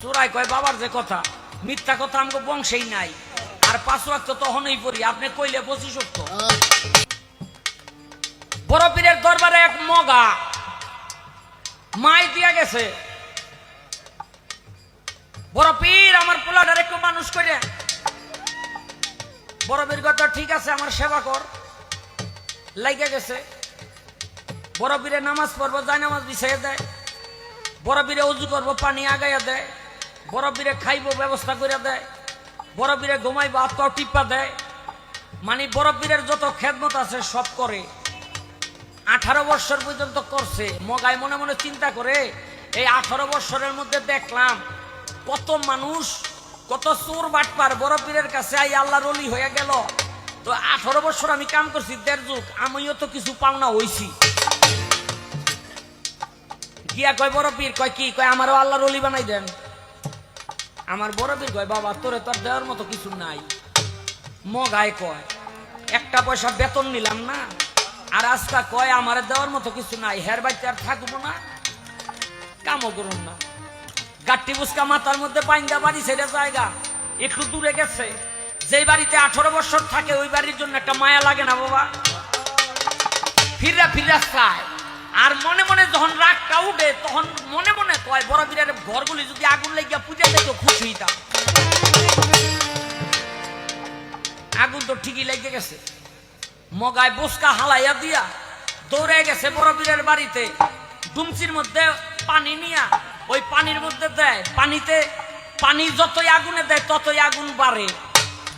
চোরাই কয় বাবার যে কথা মিথ্যা কথা আমাকে বংশেই নাই আর 5 ওয়াক্ত তখনই পড়ি আপনি কইলে 25 ওয়াক্ত। বড় পীরের দরবারে এক মগা মাই দিয়া গেছে, বড় পীর আমার পোলাটার একটু মানুষ করে। বড় পীর কথা ঠিক আছে আমার সেবা কর, লাইগা গেছে। বড় পীরে নামাজ পড়বো যায় নামাজ বিছাইয়া দেয়, বড় পীরে উজু করবো পানি আগাইয়া দেয়, বড় পীরে খাইবো ব্যবস্থা করে দেয়, বড় পীরে ঘুমাইবো হাত পাও টিপা দেয়। মানে বড় পীরের যত খেদমত আছে সব করে। 18 বছর পর্যন্ত করছে। মগাই মনে মনে চিন্তা করে এই 18 বছরের মধ্যে দেখলাম কত মানুষ কত চোর বাটপার বড় পীরের কাছে আই আল্লাহর ওলি হয়ে গেল। তো 18 বছর আমি কাম করছি, 1.5 যুগ, আমিও তো কিছু পাওনা হইছি। গিয়া কয় বড় পীর, কয় কি? কয় আমারও আল্লাহর ওলি বানাই দেন। আমার বড় পীর কয় বাবা তোরে তোর দেওয়ার মতো কিছু নাই। মগায় কয় একটা পয়সা বেতন নিলাম না, আর আজকা কয় আমার দেওয়ার মতো কিছু নাই, হের বাড়িতে আর থাকবো না, কামও করুন না। গাট্টি বুসকা মাথার মধ্যে পাইন্দা বাড়ি ছেড়ে জায়গা একটু দূরে গেছে। যেই বাড়িতে 18 বছর থাকে ওই বাড়ির জন্য একটা মায়া লাগে না বাবা? ফিরা ফিরা চায়। আর মনে মনে যখন রাগটা উঠে তখন মনে মনে কয় বড় পীরের ঘরগুলি যদি আগুন লেগিয়া পূজা দেখো খুশি হইতাম। আগুন তো ঠিকই লেগে গেছে। মগায় বসকা হালাইয়া দিয়া দৌড়ে গেছে বড় পীরের বাড়িতে। ডুমচির মধ্যে পানি নিয়া ওই পানির মধ্যে দেয়, পানি যতই আগুনে দেয় ততই আগুন বাড়ে।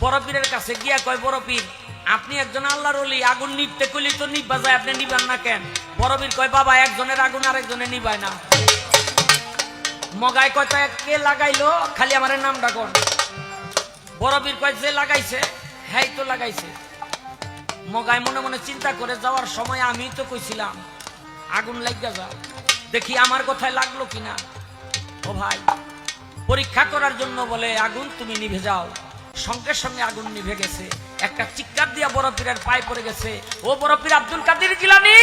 বড় পীরের কাছে গিয়া কয় বড় পীর আপনি একজন আল্লাহর ওলি, আগুন নিভতে কইলি তো নিভা যায়, আপনি নিবান না কেন? বড় পীর কয় বাবা একজনের আগুন আরেকজনে নিভায় না। মগায় কয় কে লাগাইলো খালি আমার নামটা কোন? বড় পীর কয় যে লাগাইছে হ্যাঁ তো লাগাইছে। মগায় মনে মনে চিন্তা করে যাওয়ার সময় আমি তো কইছিলাম আগুন লাগিয়া যাও, দেখি আমার কথায় লাগলো কিনা। ও ভাই পরীক্ষা করার জন্য বলে আগুন তুমি নিভে যাও। সঙ্গে সঙ্গে আগুন নিভে গেছে। একটা চিৎকার দিয়া বড় পীরের পায়ে পড়ে গেছে, ও বড় পীর আব্দুল কাদের জিলানী,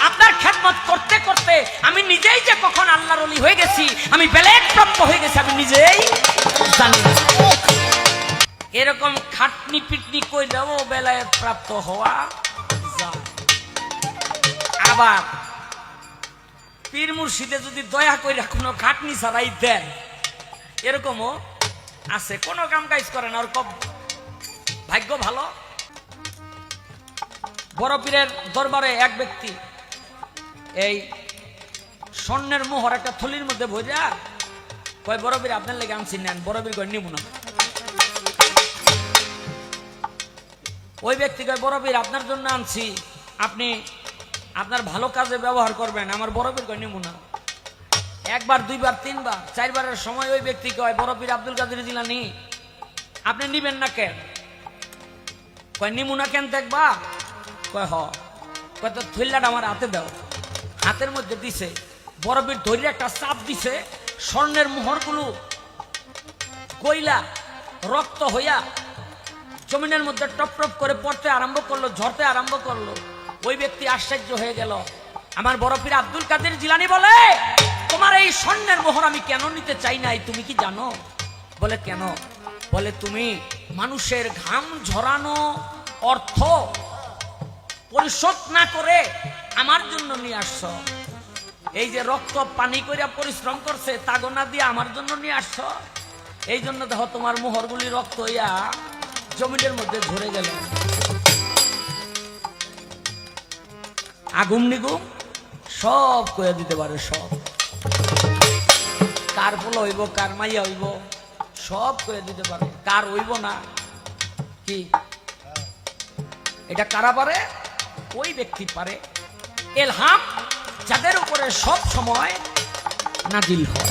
আপনার খেদমত করতে করতে আমি নিজেই যে কখন আল্লাহর ওলি হয়ে গেছি, আমি বেলায়েত প্রাপ্ত হয়ে গেছি, আমি নিজেই জানি না। এরকম খাটনি পিটনি কইলেও বেলায়েত প্রাপ্ত হওয়া যায়। আবার পীর মুর্শিদে যদি দয়া করে কোনো খাটনি ছাড়াই দেন, এরকমও আছে। কোনো কাম কাজ করে না, ওর কব ভাগ্য ভালো। বড় পীরের দরবারে এক ব্যক্তি এই স্বর্ণের মোহর একটা থলির মধ্যে ভরিয়া কয় বড় পীর আপনার লেগে আনছি নেন। বড় পীর কয় নিব না। ওই ব্যক্তি কয় বড় পীর আপনার জন্য আনছি, আপনি আপনার ভালো কাজে ব্যবহার করবেন। আমার বড় পীর কয় নিব না। একবার দুইবার তিনবার চারবারের সময় ওই ব্যক্তি কয় বড় পীর আব্দুল কাদের জিলানী আপনি নিবেন না কেন? কয় নিমু না কেন দেখবা? কয় হ। কয় তো থইলাটা আমার হাতে দাও। হাতের মধ্যে দিছে। বড় পীর ধরে একটা চাপ দিছে, স্বর্ণের মোহরগুলো কইলা রক্ত হইয়া জমিনের মধ্যে টপ টপ করে পড়তে আরম্ভ করলো, ঝরতে আরম্ভ করলো। ওই ব্যক্তি আশ্চর্য হয়ে গেল। আমার বড় পীর আব্দুল কাদের জিলানী বলে তোমার এই স্বর্ণের মোহর আমি কেন নিতে চাই নাই তুমি কি জানো? বলে কেন? বলে তুমি মানুষের ঘাম ঝরানো অর্থ পরিশোধ না করে আমার জন্য নিয়ে আসছ। এই যে রক্ত পানি করিয়া পরিশ্রম করছে তাগনা দিয়ে আমার জন্য নিয়ে আসছ। এই জন্য দেখো তোমার মোহরগুলি রক্ত হইয়া জমিনের মধ্যে ঝরে গেল। আগুন নিগুম সব কইয়া দিতে পারে, সব কার পোলা হইব কার মাইয়া হইব সব কইয়া দিতে পারে। কার হইব না কি এটা কারা পারে? ওই ব্যক্তি পারে। এলহাম যাদের উপরে সব সময় নাজিল হয়।